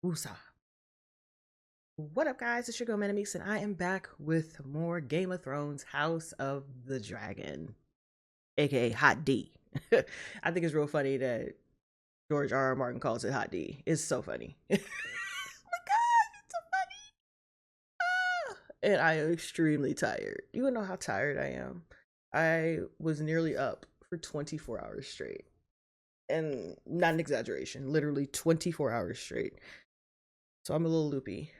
Woosah. What up, guys? It's your girl ManicMeeks, and I am back with more Game of Thrones House of the Dragon, aka Hot D. I think it's real funny that George R. R. Martin calls it Hot D. It's so funny. Oh my god, it's so funny. And I am extremely tired. You wanna know how tired I am? I was nearly up for 24 hours straight. And not an exaggeration, literally 24 hours straight. So I'm a little loopy.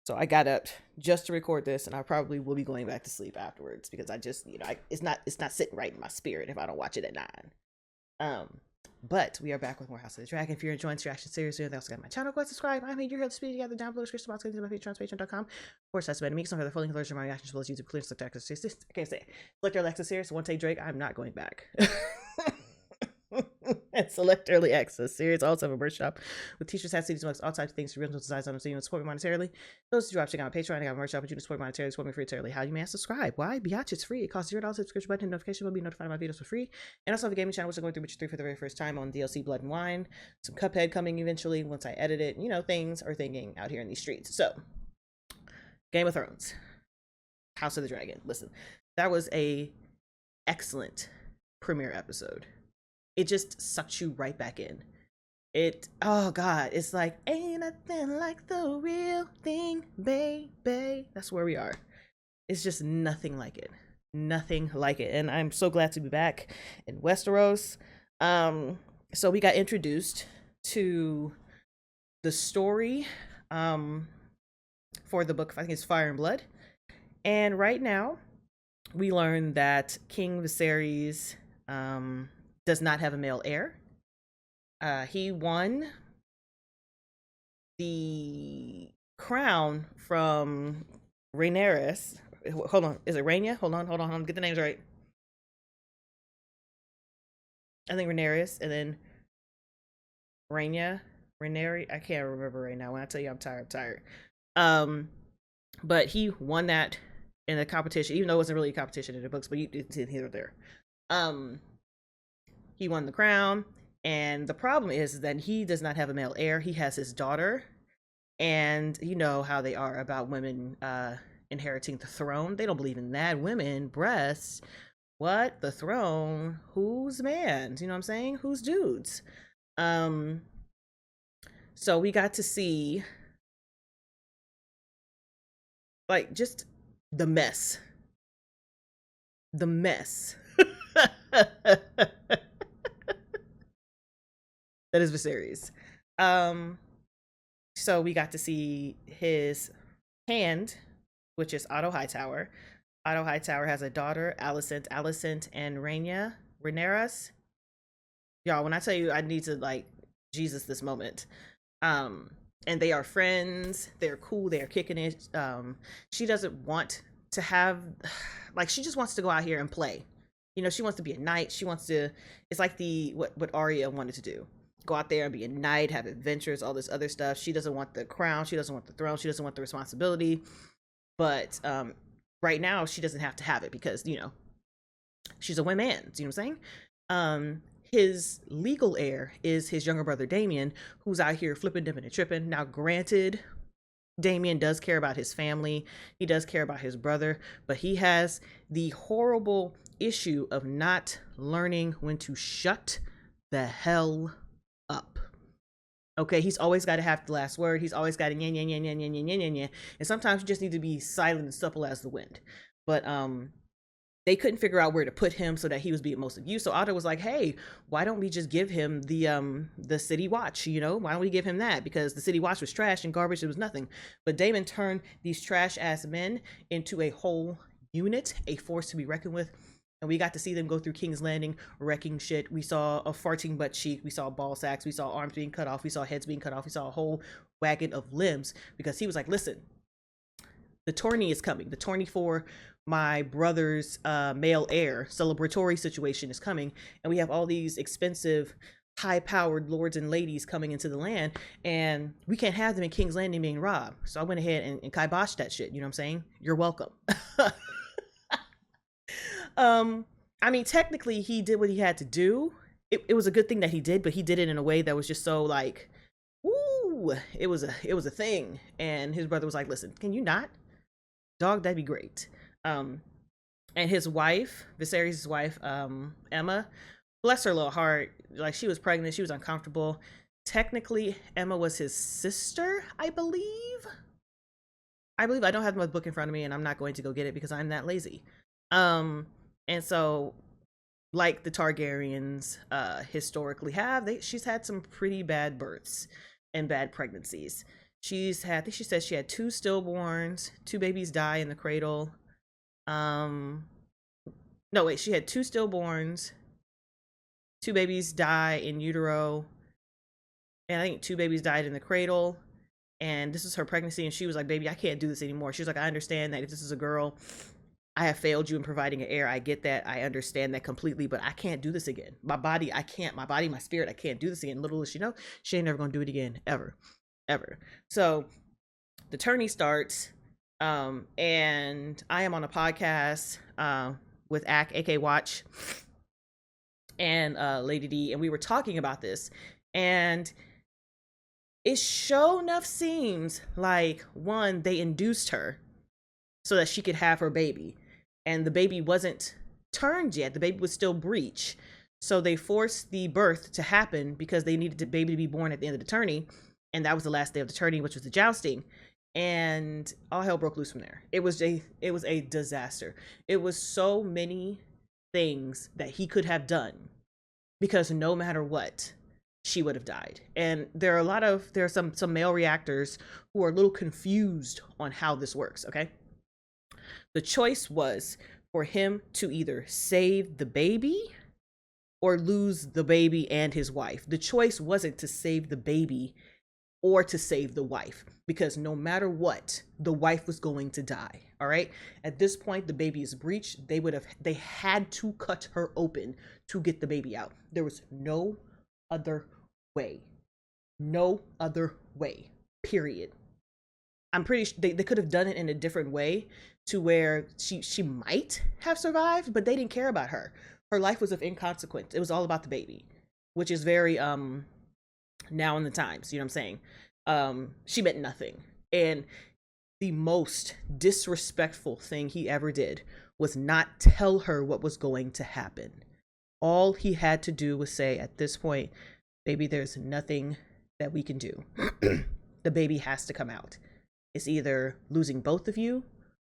So I got up just to record this, and I probably will be going back to sleep afterwards because I just, it's not sitting right in my spirit if I don't watch it at 9. But we are back with more House of the Dragon. If you're enjoying this reaction series, you also got my channel. Go ahead, subscribe. I'm here to speak together down below. Description box, link to my Patreon, patreon.com/ManicMeeks. Don't forget the full link to my reactions as well as YouTube clear select access series. I can't say it. Select early access series. One take Drake. I'm not going back. And select early access series. I also have a merch shop with t-shirts, hats, CDs, mugs, all types of things for real designs on them, so you can support me monetarily. Those who drop check out my Patreon. I got a merch shop, but you can support me monetarily, support me free. How you may subscribe? Why? Biatch, it's free. It costs $0. Subscription button, notification will be notified of my videos for free. And also have a gaming channel which I'm going through Witcher 3 for the very first time on DLC Blood and Wine. Some Cuphead coming eventually once I edit it. You know, things are thinking out here in these streets. So, Game of Thrones, House of the Dragon. Listen, that was a excellent premiere episode. It just sucks you right back in. Oh god, it's like, ain't nothing like the real thing, baby. That's where we are. It's just nothing like it. Nothing like it. And I'm so glad to be back in Westeros. So we got introduced to the story for the book, I think it's Fire and Blood. And right now, we learn that King Viserys does not have a male heir. He won the crown from Rhaenyra. Hold on, is it Rhaenyra? Hold on, get the names right. I think Rhaenyra, and then Rhaenyra. I can't remember right now. When I tell you I'm tired, but he won that in a competition, even though it wasn't really a competition in the books, but it's here or there. He won the crown, and the problem is that he does not have a male heir. He has his daughter, and you know how they are about women inheriting the throne. They don't believe in that. Women, breasts, what? The throne? Who's man? You know what I'm saying? Who's dudes? So we got to see, like, just the mess. The mess. That is Viserys. So we got to see his hand, which is Otto Hightower. Otto Hightower has a daughter, Alicent, and Rhaenyra. Y'all, when I tell you I need to, like, Jesus this moment. And they are friends. They're cool. They're kicking it. She doesn't want to have, like, she just wants to go out here and play. You know, she wants to be a knight. She wants to, it's like what Arya wanted to do. Go out there and be a knight, have adventures, all this other stuff. She doesn't want the crown. She doesn't want the throne. She doesn't want the responsibility. But right now, she doesn't have to have it because, you know, she's a woman. You know what I'm saying? His legal heir is his younger brother, Damien, who's out here flipping, dipping, and tripping. Now, granted, Damien does care about his family. He does care about his brother, but he has the horrible issue of not learning when to shut the hell up. Okay, he's always got to have the last word. He's always got to yin yin yin yin yin yin yin yin yin. And sometimes you just need to be silent and supple as the wind. But they couldn't figure out where to put him so that he was being most of use. So Otto was like, hey, why don't we just give him the city watch? You know, why don't we give him that? Because the city watch was trash and garbage. It was nothing. But Daemon turned these trash ass men into a whole unit, a force to be reckoned with. And we got to see them go through King's Landing, wrecking shit. We saw a farting butt cheek. We saw ball sacks. We saw arms being cut off. We saw heads being cut off. We saw a whole wagon of limbs because he was like, listen, the tourney is coming. The tourney for my brother's male heir celebratory situation is coming. And we have all these expensive, high-powered lords and ladies coming into the land. And we can't have them in King's Landing being robbed. So I went ahead and kiboshed that shit. You know what I'm saying? You're welcome. I mean, technically he did what he had to do. It was a good thing that he did, but he did it in a way that was just so like, woo, no, it was a thing. And his brother was like, listen, can you not? Dog, that'd be great. And his wife, Viserys' wife, Emma, bless her little heart, like she was pregnant, she was uncomfortable. Technically, Emma was his sister, I believe. I don't have my book in front of me, and I'm not going to go get it because I'm that lazy. And so, like the Targaryens historically have, she's had some pretty bad births and bad pregnancies. She's had, I think she said she had 2 stillborns, 2 babies die in the cradle. No, wait, she had 2 stillborns, 2 babies die in utero, and I think 2 babies died in the cradle. And this is her pregnancy, and she was like, baby, I can't do this anymore. She was like, I understand that if this is a girl, I have failed you in providing an heir. I get that. I understand that completely, but I can't do this again. My body, I can't. My body, my spirit, I can't do this again. Little does she know, she ain't never gonna do it again, ever. So the tourney starts, and I am on a podcast with AK Watch and Lady D, and we were talking about this, and it sure enough seems like, one, they induced her so that she could have her baby, and the baby wasn't turned yet. The baby was still breech, so they forced the birth to happen because they needed the baby to be born at the end of the tourney, and that was the last day of the tourney, which was the jousting, and all hell broke loose from there. It was a disaster. It was so many things that he could have done, because no matter what, she would have died. And there are some male reactors who are a little confused on how this works, okay? The choice was for him to either save the baby or lose the baby and his wife. The choice wasn't to save the baby or to save the wife, because no matter what, the wife was going to die, all right? At this point, the baby is breached. They had to cut her open to get the baby out. There was no other way. No other way, period. I'm pretty sure they could have done it in a different way to where she might have survived, but they didn't care about her. Her life was of inconsequence. It was all about the baby, which is very now in the times, you know what I'm saying? She meant nothing. And the most disrespectful thing he ever did was not tell her what was going to happen. All he had to do was say, at this point, baby, there's nothing that we can do. The baby has to come out. It's either losing both of you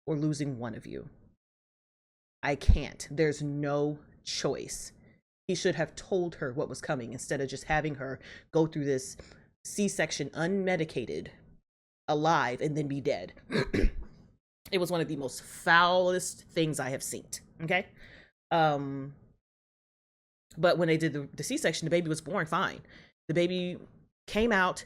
or losing one of you. I can't. There's no choice. He should have told her what was coming instead of just having her go through this C-section unmedicated, alive, and then be dead. It was one of the most foulest things I have seen, okay? But when they did the C-section, the baby was born fine. The baby came out,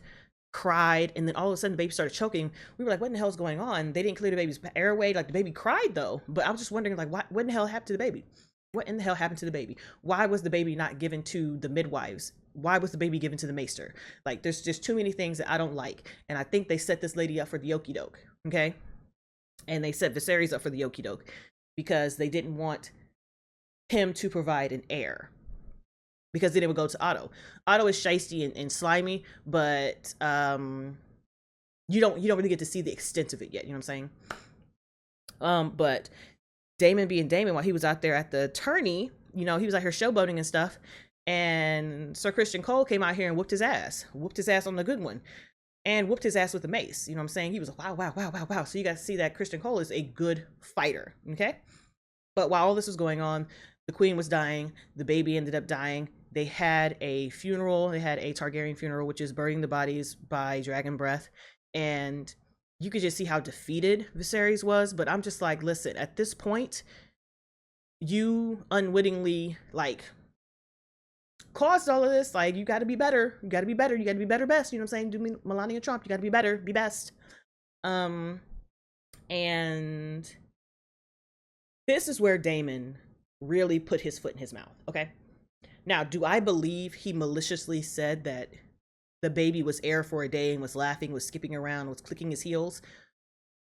cried, and then all of a sudden the baby started choking. We were like, what in the hell is going on? They didn't clear the baby's airway. Like, the baby cried though, but I was just wondering, like, what in the hell happened to the baby? What in the hell happened to the baby? Why was the baby not given to the midwives? Why was the baby given to the maester? Like, there's just too many things that I don't like. And I think they set this lady up for the okie doke, okay? And they set Viserys up for the okie doke because they didn't want him to provide an heir, because then it would go to Otto. Otto is shiesty and slimy, but you don't really get to see the extent of it yet. You know what I'm saying? But Daemon being Daemon, while he was out there at the tourney, you know, he was out here showboating and stuff. And Sir Christian Cole came out here and whooped his ass on the good one, and whooped his ass with a mace. You know what I'm saying? He was like, wow. So you got to see that Christian Cole is a good fighter. Okay. But while all this was going on, the queen was dying. The baby ended up dying. They had a funeral. They had a Targaryen funeral, which is burying the bodies by dragon breath. And you could just see how defeated Viserys was. But I'm just like, listen, at this point, you unwittingly, like, caused all of this. Like, you got to be better. You got to be better. You got to be better best. You know what I'm saying? Do Melania Trump. You got to be better. Be best. And this is where Daemon really put his foot in his mouth. Okay. Now, do I believe he maliciously said that the baby was air for a day and was laughing, was skipping around, was clicking his heels?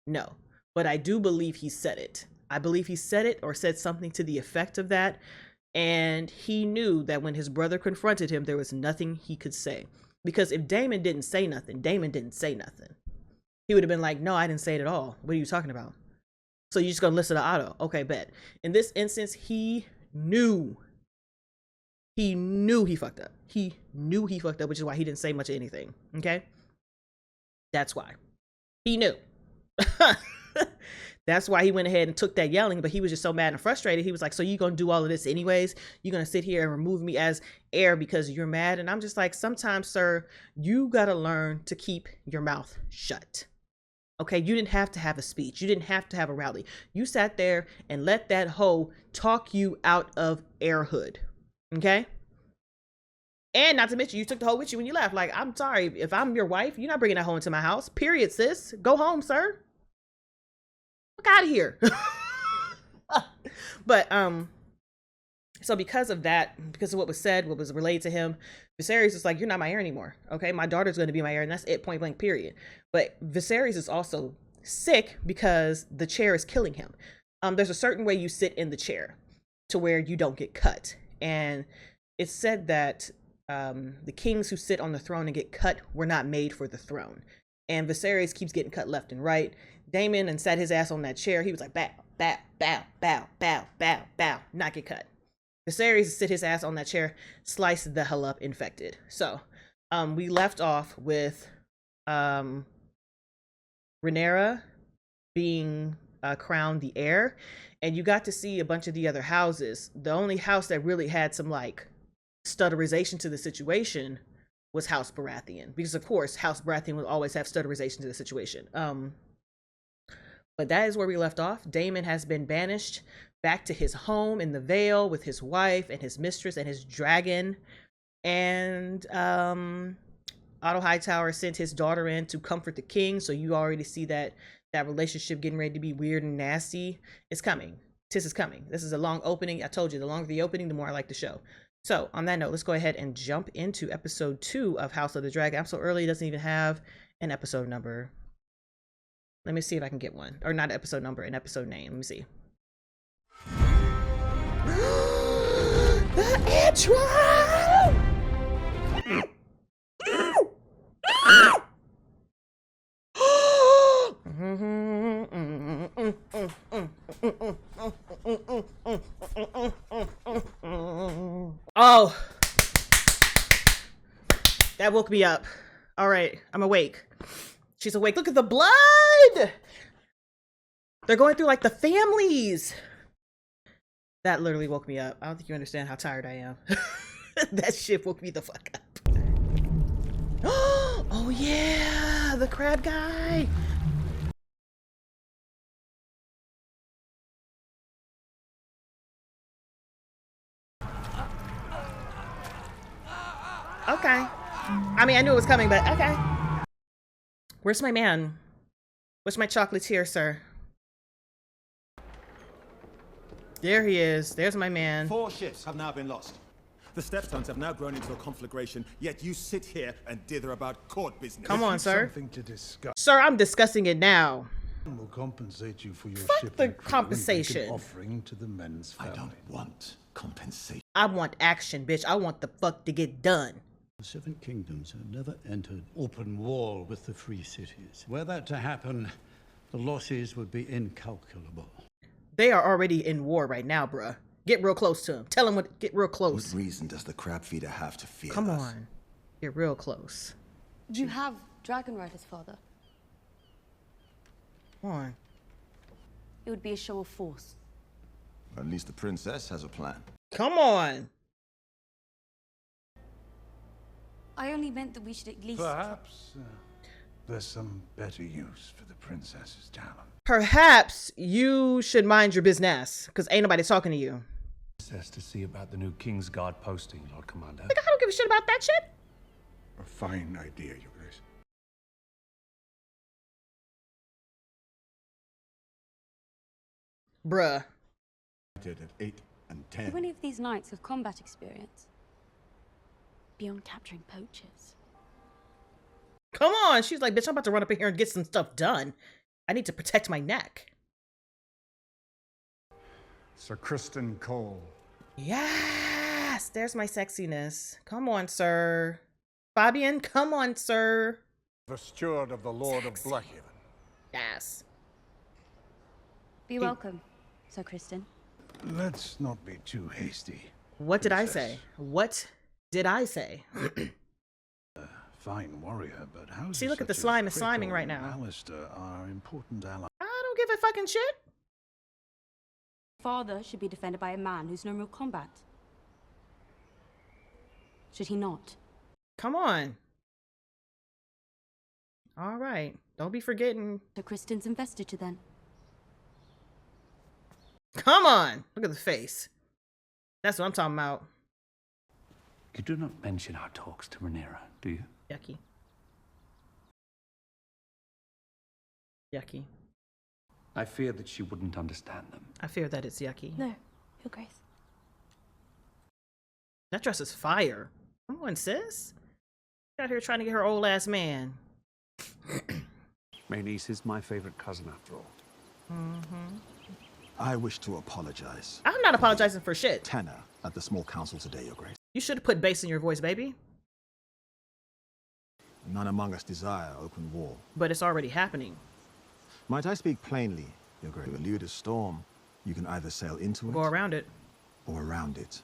No. But I do believe he said it. I believe he said it or said something to the effect of that. And he knew that when his brother confronted him, there was nothing he could say. Because if Damon didn't say nothing, he would have been like, no, I didn't say it at all. What are you talking about? So you're just gonna listen to Otto. Okay, bet. In this instance, he knew he fucked up. He knew he fucked up, which is why he didn't say much of anything. Okay? That's why. He knew. That's why he went ahead and took that yelling, but he was just so mad and frustrated. He was like, so you gonna do all of this anyways? You're gonna sit here and remove me as heir because you're mad? And I'm just like, sometimes, sir, you gotta learn to keep your mouth shut. Okay, you didn't have to have a speech. You didn't have to have a rally. You sat there and let that hoe talk you out of heirhood. Okay? And not to mention, you took the hoe with you when you left. Like, I'm sorry, if I'm your wife, you're not bringing that hoe into my house. Period, sis. Go home, sir. Fuck out of here. But, so because of that, because of what was said, what was relayed to him, Viserys is like, you're not my heir anymore. Okay, my daughter's going to be my heir, and that's it, point blank, period. But Viserys is also sick because the chair is killing him. There's a certain way you sit in the chair to where you don't get cut. And it's said that the kings who sit on the throne and get cut were not made for the throne. And Viserys keeps getting cut left and right. Daemon and sat his ass on that chair. He was like, bow, bow, bow, bow, bow, bow, bow, not get cut. Viserys sit his ass on that chair, slice the hell up, infected. So we left off with Rhaenyra being crowned the heir, and you got to see a bunch of the other houses. The only house that really had some like stutterization to the situation was House Baratheon, because of course House Baratheon will always have stutterization to the situation. But that is where we left off. Daemon has been banished back to his home in the Vale with his wife and his mistress and his dragon. And Otto Hightower sent his daughter in to comfort the king. So you already see that relationship getting ready to be weird and nasty. It's coming. This is coming. This is a long opening. I told you, the longer the opening, the more I like the show. So on that note, let's go ahead and jump into episode 2 of House of the Dragon. I'm so early, it doesn't even have an episode number. Let me see if I can get one. Or not an episode number, an episode name. Let me see. The intro! Oh, that woke me up. All right, I'm awake. She's awake. Look at the blood. They're going through like the families. That literally woke me up. I don't think you understand how tired I am. That shit woke me the fuck up. Oh yeah, the crab guy. Okay. I mean, I knew it was coming, but okay. Where's my man? Where's my chocolatier, sir? There he is. There's my man. 4 ships have now been lost. The Stepstones have now grown into a conflagration, yet you sit here and dither about court business. Come on, sir. Something to discuss. Sir, I'm discussing it now. Will compensate you for your Fuck ship the and crew compensation. and make an offering to the men's family. I don't want compensation. I want action, bitch. I want the fuck to get done. The 7 kingdoms have never entered open war with the free cities. Were that to happen, the losses would be incalculable. They are already in war right now, bruh. Get real close to him. Tell him what. Get real close. What reason does the crab feeder have to fear Come us? on. Get real close. Do you have dragon riders, father? Come on. It would be a show of force. At least the princess has a plan. Come on. I only meant that we should at least... Perhaps there's some better use for the princess's talent. Perhaps you should mind your business, because ain't nobody talking to you. Says to see about the new King's Guard posting, Lord Commander. Like, I don't give a shit about that shit. A fine idea, Your Grace. Bruh. I did at 8 and 10. Do any of these knights have combat experience? Beyond capturing poachers? Come on. She's like, bitch, I'm about to run up in here and get some stuff done. I need to protect my neck. Sir Kristen Cole. Yes. There's my sexiness. Come on, sir. Fabian, come on, sir. The steward of the Lord Sexy. of Blackhaven. Yes. Be welcome, Sir Kristen. Let's not be too hasty. What did I Princess. say? What did I say? Fine warrior, but how? See, look at the slime is sliming right now. Alistair are important allies. I don't give a fucking shit. Father should be defended by a man who's known real combat. Should he not? Come on. All right. Don't be forgetting. Sir Kristen's investiture then. Come on. Look at the face. That's what I'm talking about. You do not mention our talks to Rhaenyra, do you? Yucky. Yucky. I fear that she wouldn't understand them. I fear that it's yucky. No, Your Grace. That dress is fire. Come on, sis. Out here trying to get her old ass man. My niece is my favorite cousin, after all. I wish to apologize. I'm not apologizing for shit. Tenor at the small council today, Your Grace. You should have put bass in your voice, baby. None among us desire open war. But it's already happening. Might I speak plainly, Your Grace? To elude a storm, you can either sail into it Go around it. or around it.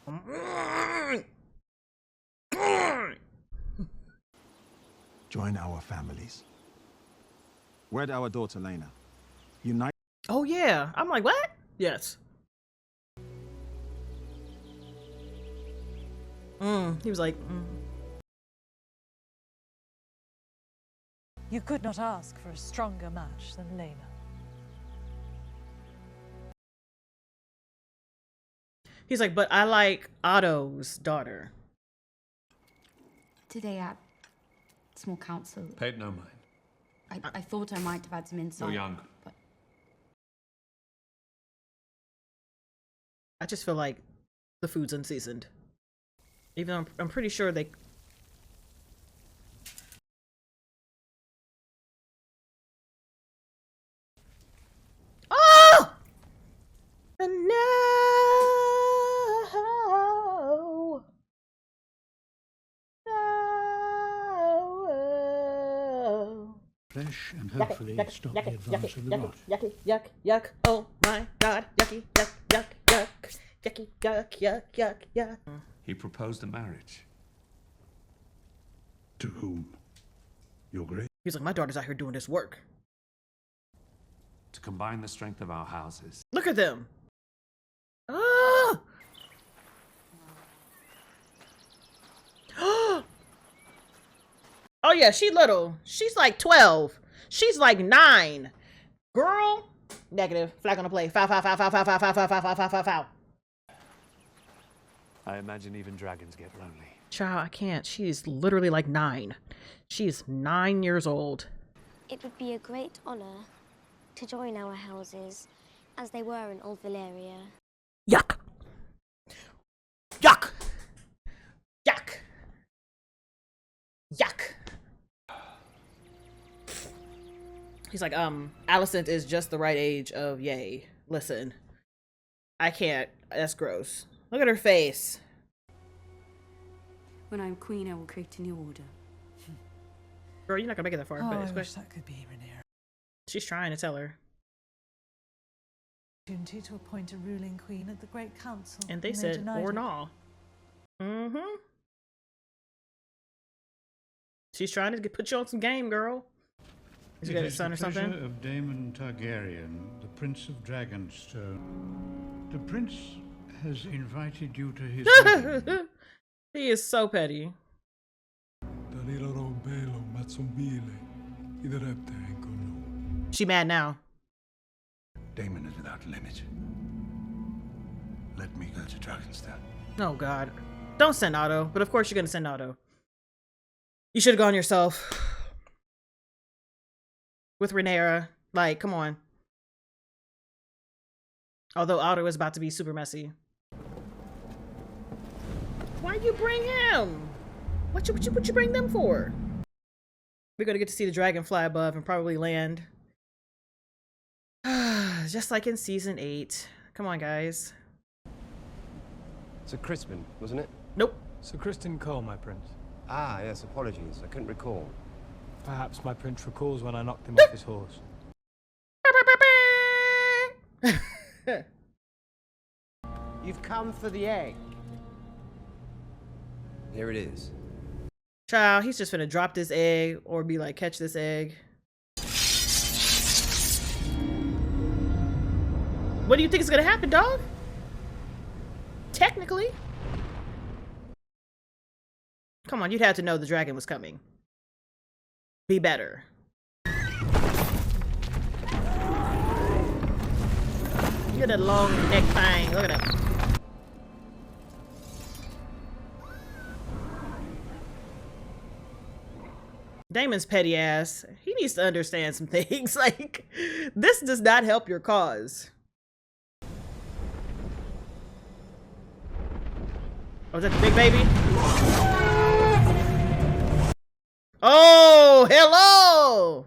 Join our families. Wed our daughter Lena. Unite. Oh yeah. I'm like, what? Yes. He was like, You could not ask for a stronger match than Lena. He's like, but I like Otto's daughter. Today at small council, Paid no mind. I thought I might have had some insight. You're young. But I just feel like the food's unseasoned. Even though I'm pretty sure they... Oh! No! No! Flesh and hopefully stop the advance of the rot. Yucky, yuck, yuck. Oh my god. Yucky, yuck, yuck, yuck. Yucky, yuck, yuck, yuck, yuck. He proposed a marriage. To whom? Your Grace? He's like, my daughter's out here doing this work. To combine the strength of our houses. Look at them. Ah! Oh yeah, she little. She's like 12. She's like 9. Girl. Negative. Flag on the play. Foul, foul, foul, foul, foul, foul, foul, foul, foul, foul, foul, foul, foul. I imagine even dragons get lonely. Child, I can't. She's literally like 9. She's 9 years old. It would be a great honor to join our houses as they were in Old Valyria. Yuck. Yuck. Yuck. Yuck. He's like, Alicent is just the right age of yay. Listen, I can't. That's gross. Look at her face. when I am queen, I will create a new order. Girl, you're not gonna make it that far. Oh, but I it's wish quick. that could be Rhaenyra. She's trying to tell her. Opportunity to appoint a ruling queen at the Great Council. And they said, denied or it. nah. Mm-hmm. She's trying to put you on some game, girl. Is you got a son or something? Pleasure of Daemon Targaryen, the Prince of Dragonstone. The prince has invited you to his wedding. He is so petty. She mad now. Daemon is without limit. Let me go to Dragonstone. Oh God. Don't send Otto. But of course you're gonna send Otto. You should have gone yourself. With Rhaenyra. Like, come on. Although Otto is about to be super messy. Why you bring him? What you bring them for? We're gonna get to see the dragon fly above and probably land. Just like in season 8. Come on, guys. Sir Crispin, wasn't it? Nope. Sir Kristen Cole, my prince. Ah, yes, apologies. I couldn't recall. Perhaps my prince recalls when I knocked him off his horse. You've come for the egg. Here it is. Child, he's just finna drop this egg or be like, catch this egg. What do you think is gonna happen, dog? Technically. Come on, you'd have to know the dragon was coming. Be better. Look at that long neck thing. Look at that. Damon's petty ass. He needs to understand some things. Like, this does not help your cause. Oh, is that the big baby? Oh, hello!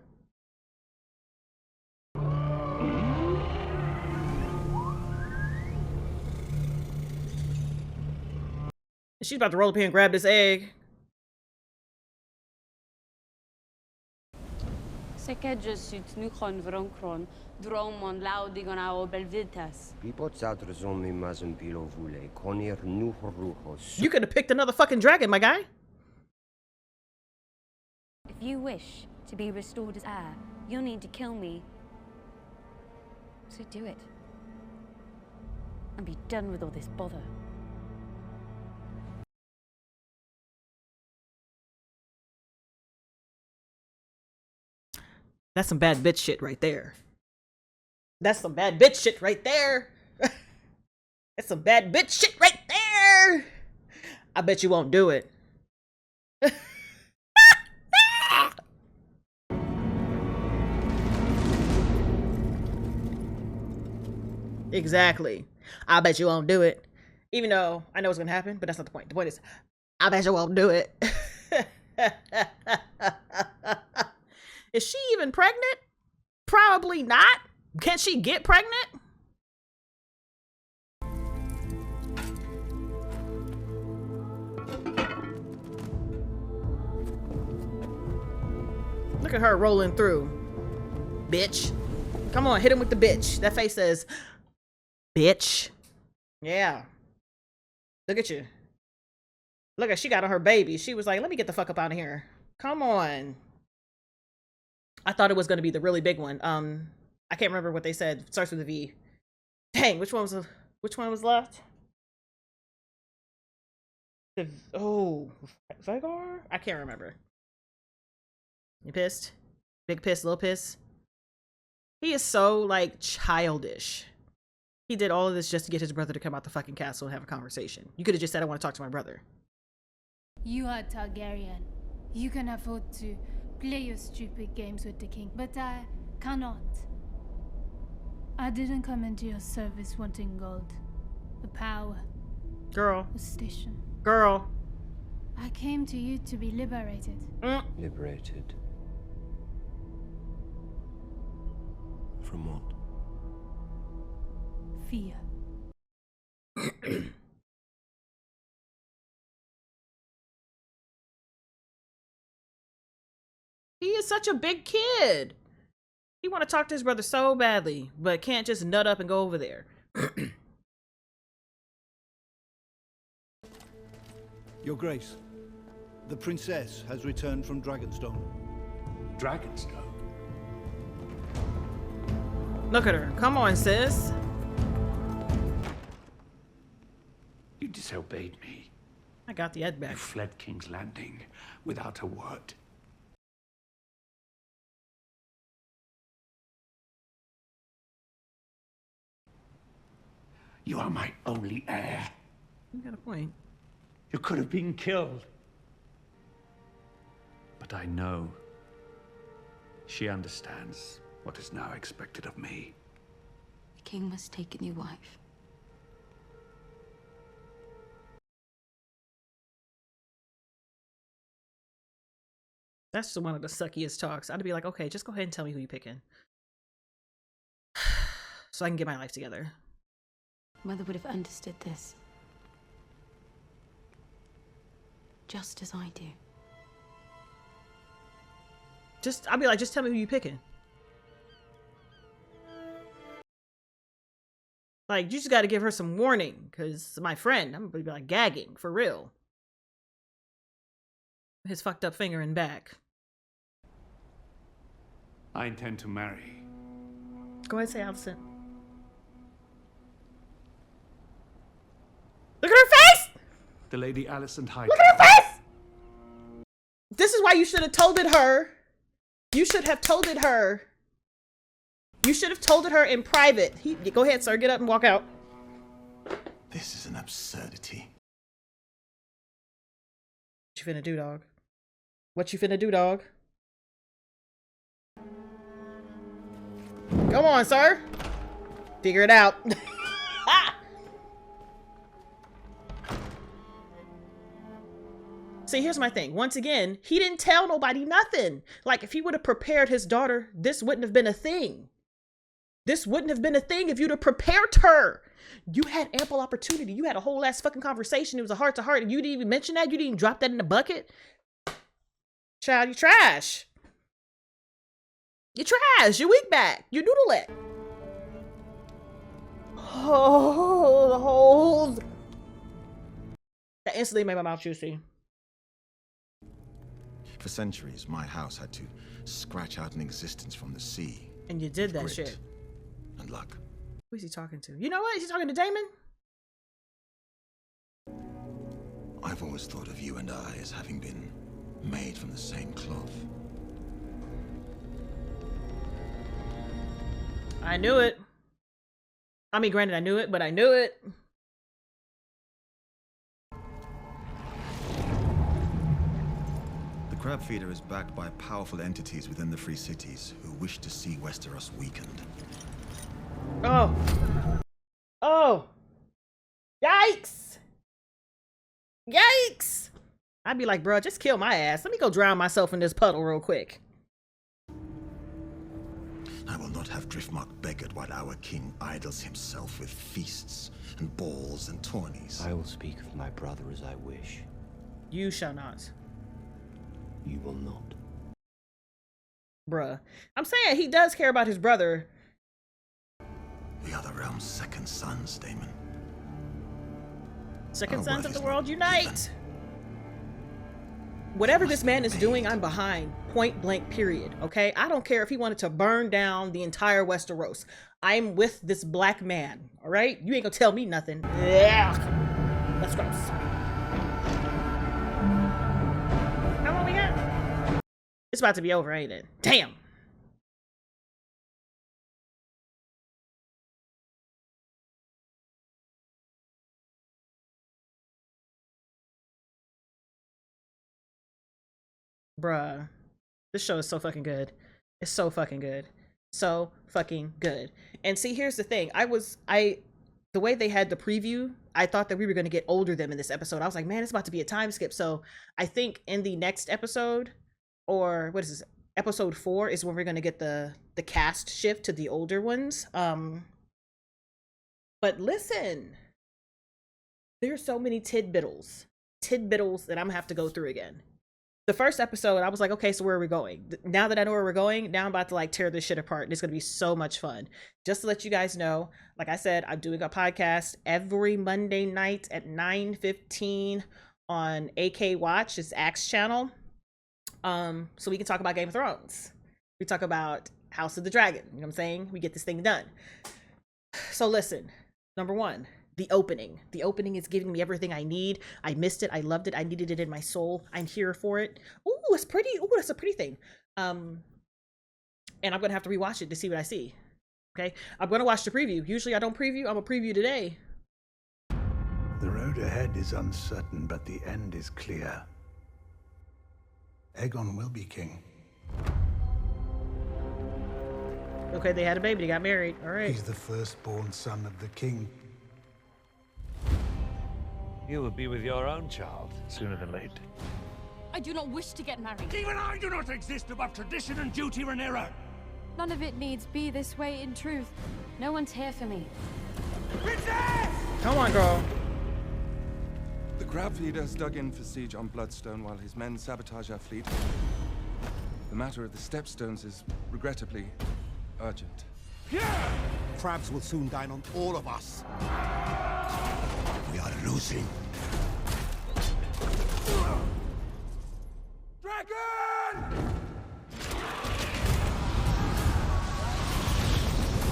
She's about to roll up here and grab this egg. You could have picked another fucking dragon, my guy. If you wish to be restored as heir, you'll need to kill me. So do it. And be done with all this bother. That's some bad bitch shit right there. That's some bad bitch shit right there. That's some bad bitch shit right there. I bet you won't do it. Exactly. I bet you won't do it. Even though I know what's gonna happen, but that's not the point. The point is, I bet you won't do it. Is she even pregnant? Probably not. Can she get pregnant? Look at her rolling through. Bitch. Come on, hit him with the bitch. That face says, bitch. Yeah. Look at you. Look at, she got on her baby. She was like, let me get the fuck up out of here. Come on. I thought it was going to be the really big one. I can't remember what they said. It starts with a V. Dang, which one was left? Vigar? I can't remember. You pissed? Big piss, little piss? He is so, like, childish. He did all of this just to get his brother to come out the fucking castle and have a conversation. You could have just said, I want to talk to my brother. You are Targaryen. You can afford to play your stupid games with the king, but I cannot. I didn't come into your service wanting gold, the power, girl, the station. Girl. I came to you to be liberated. Liberated? From what? Fear. He is such a big kid. He want to talk to his brother so badly, but can't just nut up and go over there. Your Grace, the princess has returned from Dragonstone. Dragonstone? Look at her. Come on, sis. You disobeyed me. I got the egg back. You fled King's Landing without a word. You are my only heir. You got a point. You could have been killed. But I know she understands what is now expected of me. The king must take a new wife. That's just one of the suckiest talks. I'd be like, okay, just go ahead and tell me who you're picking. So I can get my life together. Mother would have understood this. Just as I do. I'll be like, just tell me who you picking. Like, you just got to give her some warning, because my friend, I'm gonna be like gagging for real. His fucked up finger and back. I intend to marry. Go ahead, say Allison. Look at her face! The Lady Alicent Hightower. Look at her face! This is why you should have told it her. You should have told it her. You should have told it her in private. Go ahead, sir. Get up and walk out. This is an absurdity. What you finna do, dog? What you finna do, dog? Come on, sir. Figure it out. See, here's my thing. Once again, he didn't tell nobody nothing. Like, if he would have prepared his daughter, this wouldn't have been a thing. This wouldn't have been a thing if you'd have prepared her. You had ample opportunity. You had a whole ass fucking conversation. It was a heart to heart, and you didn't even mention that. You didn't even drop that in the bucket. Child, you trash. You trash. You weak back. You noodle it. Oh, the holes. That instantly made my mouth juicy. For centuries, my house had to scratch out an existence from the sea. And you did that grit shit. And luck. Who is he talking to? You know what? Is he talking to Damon? I've always thought of you and I as having been made from the same cloth. I knew it. I mean, granted, I knew it, but I knew it. The Crab Feeder is backed by powerful entities within the Free Cities who wish to see Westeros weakened. Oh. Oh. Yikes. Yikes. I'd be like, bro, just kill my ass. Let me go drown myself in this puddle real quick. I will not have Driftmark beggared while our king idles himself with feasts and balls and tourneys. I will speak of my brother as I wish. You shall not. You will not. Bruh. I'm saying he does care about his brother. We are the realm's second sons, Damon. Second Our sons worth of the is world not unite. even. Whatever this man is doing, I'm behind. Point blank, period. Okay? I don't care if he wanted to burn down the entire Westeros. I'm with this black man. All right? You ain't gonna tell me nothing. Yeah. Let's go. How long we got? It's about to be over, ain't it? Damn. Bruh, this show is so fucking good. It's so fucking good. So fucking good. And see, here's the thing. The way they had the preview, I thought that we were going to get older them in this episode. I was like, man, it's about to be a time skip. So I think in the next episode, or what is this? Episode 4 is when we're going to get the cast shift to the older ones. But listen, there's so many tidbits that I'm gonna have to go through again. The first episode, I was like, okay, so where are we going? Now that I know where we're going, now I'm about to like tear this shit apart. And it's going to be so much fun. Just to let you guys know, like I said, I'm doing a podcast every Monday night at 9:15 on AK Watch, it's Axe channel. So we can talk about Game of Thrones. We talk about House of the Dragon. You know what I'm saying? We get this thing done. So listen, number 1. The opening. The opening is giving me everything I need. I missed it. I loved it. I needed it in my soul. I'm here for it. Ooh, it's pretty. Ooh, that's a pretty thing. And I'm gonna have to rewatch it to see what I see. Okay, I'm gonna watch the preview. Usually I don't preview. I'm gonna preview today. The road ahead is uncertain, but the end is clear. Aegon will be king. Okay, they had a baby. They got married. All right. He's the firstborn son of the king. You will be with your own child sooner than late. I do not wish to get married. Even I do not exist above tradition and duty, Rhaenyra. None of it needs be this way in truth. No one's here for me. Come on, girl. The Crab Feeder has dug in for siege on Bloodstone while his men sabotage our fleet. The matter of the stepstones is regrettably urgent. Crabs will soon dine on all of us. We are losing.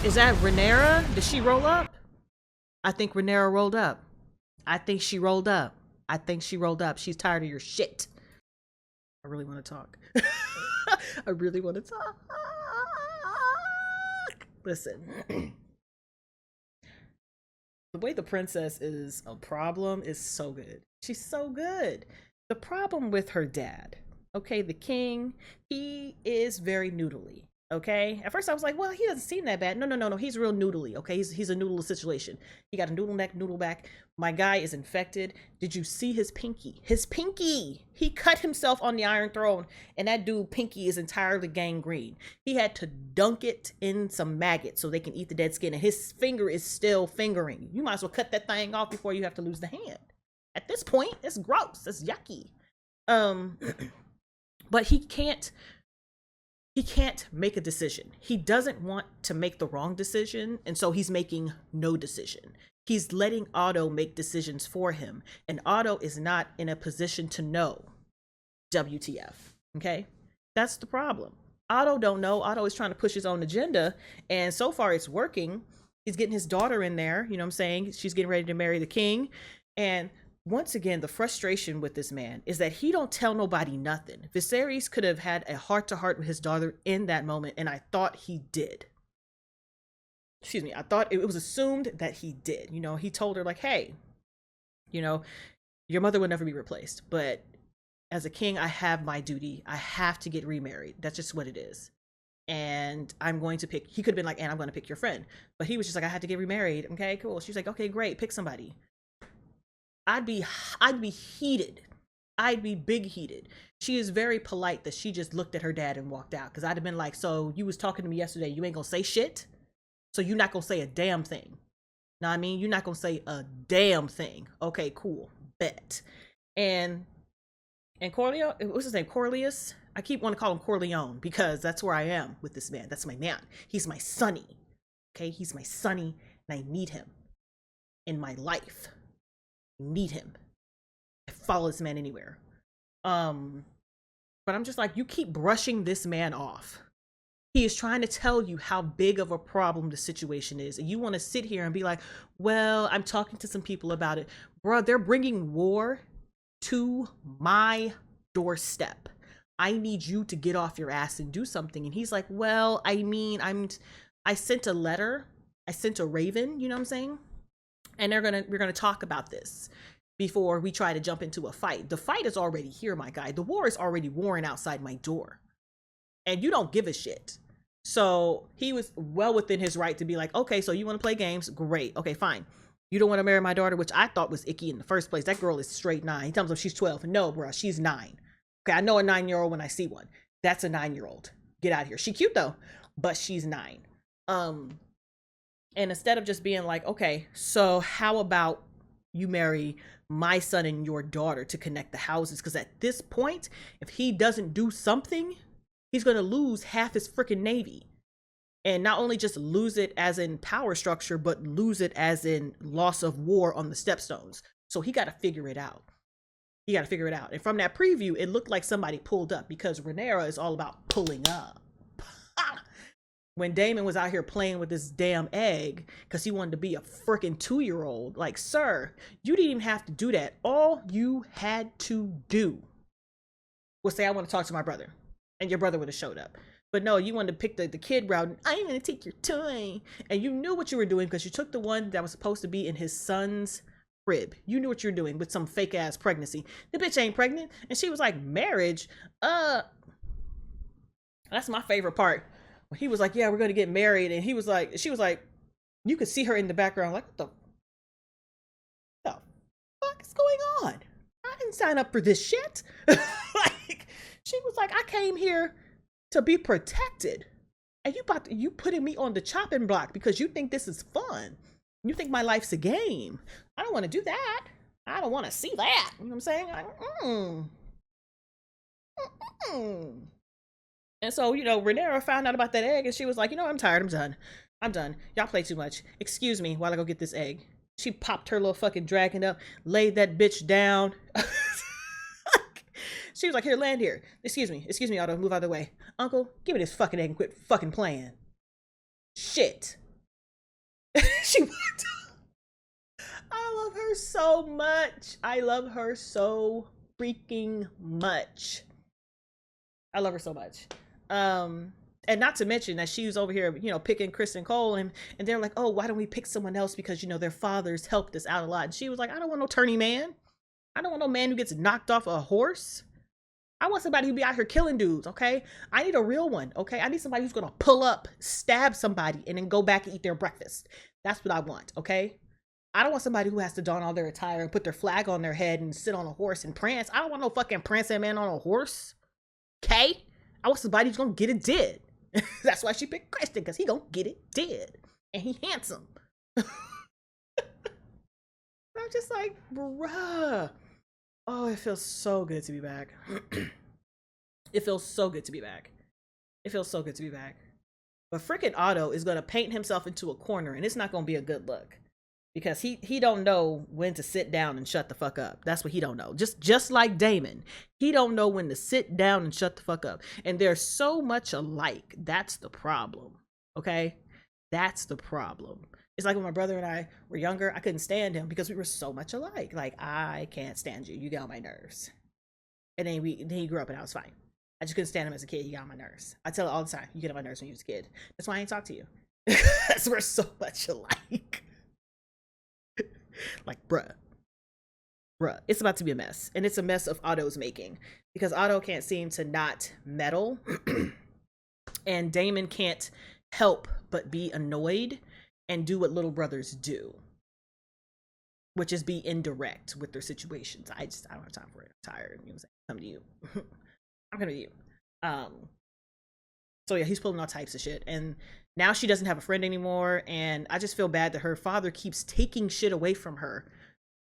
Is that Rhaenyra? Did she roll up? I think Rhaenyra rolled up. I think she rolled up. I think she rolled up. She's tired of your shit. I really want to talk. I really want to talk. Listen. The way the princess is a problem is so good. She's so good. The problem with her dad, okay, the king, he is very noodly. Okay, at first I was like, well, he doesn't seem that bad. No, he's real noodly. Okay, he's a noodle situation. He got a noodle neck, noodle back. My guy is infected. Did you see his pinky? His pinky! He cut himself on the Iron Throne, and that dude pinky is entirely gangrene. He had to dunk it in some maggots so they can eat the dead skin, and his finger is still fingering. You might as well cut that thing off before you have to lose the hand. At this point, it's gross. It's yucky. But he can't make a decision. He doesn't want to make the wrong decision, and so he's making no decision. He's letting Otto make decisions for him, and Otto is not in a position to know. WTF, okay? That's the problem. Otto don't know. Otto is trying to push his own agenda, and so far it's working. He's getting his daughter in there, you know what I'm saying? She's getting ready to marry the king, and once again, the frustration with this man is that he don't tell nobody nothing. Viserys could have had a heart-to-heart with his daughter in that moment, and I thought he did. Excuse me, I thought it was assumed that he did. You know, he told her like, hey, you know, your mother will never be replaced, but as a king, I have my duty. I have to get remarried. That's just what it is. And I'm going to pick, he could have been like, and I'm going to pick your friend. But he was just like, I had to get remarried. Okay, cool. She's like, okay, great. Pick somebody. I'd be heated. I'd be big heated. She is very polite that she just looked at her dad and walked out. Cause I'd have been like, so you was talking to me yesterday. You ain't gonna say shit. So you're not gonna say a damn thing. Know what I mean? You're not gonna say a damn thing. Okay, cool. Bet. And Corleo, what's his name? CORLYS. I keep wanting to call him Corleone because that's where I am with this man. That's my man. He's my sonny. Okay, he's my sonny, and I need him in my life. Need him. I follow this man anywhere. But I'm just like, you keep brushing this man off. He is trying to tell you how big of a problem the situation is, and you want to sit here and be like, well, I'm talking to some people about it. Bro, they're bringing war to my doorstep. I need you to get off your ass and do something. And he's like, well, I mean, I sent a letter. I sent a raven, you know what I'm saying? And we're gonna talk about this before we try to jump into a fight. The fight is already here, my guy. The war is already warring outside my door, and you don't give a shit. So he was well within his right to be like, okay, so you want to play games? Great. Okay, fine. You don't want to marry my daughter, which I thought was icky in the first place. That girl is straight 9. He tells me she's 12. No, bro, she's 9. Okay, I know a 9-year-old when I see one. That's a 9-year-old. Get out of here. She cute though, but she's 9. And instead of just being like, okay, so how about you marry my son and your daughter to connect the houses? Because at this point, if he doesn't do something, he's going to lose half his freaking navy. And not only just lose it as in power structure, but lose it as in loss of war on the stepstones. So he got to figure it out. He got to figure it out. And from that preview, it looked like somebody pulled up, because Rhaenyra is all about pulling up. When Daemon was out here playing with this damn egg because he wanted to be a freaking 2-year-old, like, sir, you didn't even have to do that. All you had to do was say, I want to talk to my brother, and your brother would have showed up. But no, you wanted to pick the kid route. And, I'm going to take your toy. And you knew what you were doing because you took the one that was supposed to be in his son's crib. You knew what you were doing with some fake ass pregnancy. The bitch ain't pregnant. And she was like, marriage? That's my favorite part. When he was like, yeah, we're going to get married. And she was like, you could see her in the background, like, what the fuck is going on? I didn't sign up for this shit. Like, she was like, I came here to be protected. And you putting me on the chopping block because you think this is fun. You think my life's a game. I don't want to do that. I don't want to see that. You know what I'm saying? Like, And so, you know, Rhaenyra found out about that egg and she was like, you know, I'm tired. I'm done. I'm done. Y'all play too much. Excuse me while I go get this egg. She popped her little fucking dragon up, laid that bitch down. She was like, here, land here. Excuse me, Otto, move out of the way. Uncle, give me this fucking egg and quit fucking playing. Shit. She walked. I love her so much. I love her so freaking much. I love her so much. And not to mention that she was over here, you know, picking Kristen Cole, and they're like, oh, why don't we pick someone else because, you know, their fathers helped us out a lot. And she was like, I don't want no tourney man. I don't want no man who gets knocked off a horse. I want somebody who be out here killing dudes, okay? I need a real one, okay? I need somebody who's gonna pull up, stab somebody, and then go back and eat their breakfast. That's what I want, okay? I don't want somebody who has to don all their attire and put their flag on their head and sit on a horse and prance. I don't want no fucking prancing man on a horse, okay? I want somebody who's gonna get it dead. That's why she picked Kristen, because he gonna get it dead. And he handsome. I'm just like, bruh. Oh, it feels so good to be back. It feels so good to be back. It feels so good to be back. But freaking Otto is gonna paint himself into a corner, and it's not gonna be a good look. Because he don't know when to sit down and shut the fuck up. That's what he don't know. Just like Daemon. He don't know when to sit down and shut the fuck up. And they're so much alike. That's the problem. Okay? That's the problem. It's like when my brother and I were younger, I couldn't stand him because we were so much alike. Like, I can't stand you. You get on my nerves. And then he grew up and I was fine. I just couldn't stand him as a kid. He got on my nerves. I tell it all the time. You get on my nerves when you was a kid. That's why I ain't talk to you. Because we're so much alike. Like, bruh, it's about to be a mess. And it's a mess of Otto's making. Because Otto can't seem to not meddle. And Daemon can't help but be annoyed and do what little brothers do, which is be indirect with their situations. I don't have time for it. I'm tired. You know what I'm saying? Come to you. I'm coming to you. So yeah, he's pulling all types of shit. And now she doesn't have a friend anymore. And I just feel bad that her father keeps taking shit away from her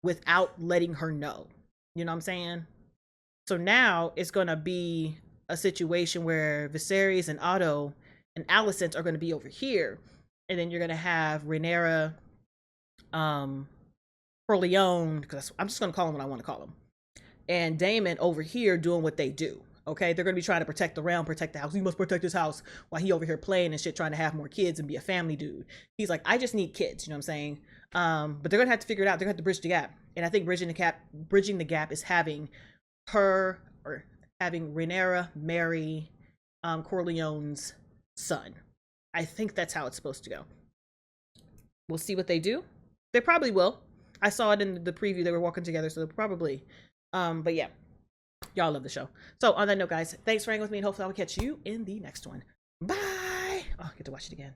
without letting her know. You know what I'm saying? So now it's going to be a situation where Viserys and Otto and Alicent are going to be over here. And then you're going to have Rhaenyra, Corleone, because I'm just going to call them what I want to call them, and Daemon over here doing what they do. Okay, they're going to be trying to protect the realm, protect the house. He must protect his house while he over here playing and shit, trying to have more kids and be a family dude. He's like, I just need kids. You know what I'm saying? But they're going to have to figure it out. They're going to have to bridge the gap. And I think bridging the gap is having Rhaenyra marry Corleone's son. I think that's how it's supposed to go. We'll see what they do. They probably will. I saw it in the preview. They were walking together, so probably. But yeah. Y'all love the show. So on that note, guys, thanks for hanging with me, and hopefully I will catch you in the next one. Bye. Oh, I get to watch it again.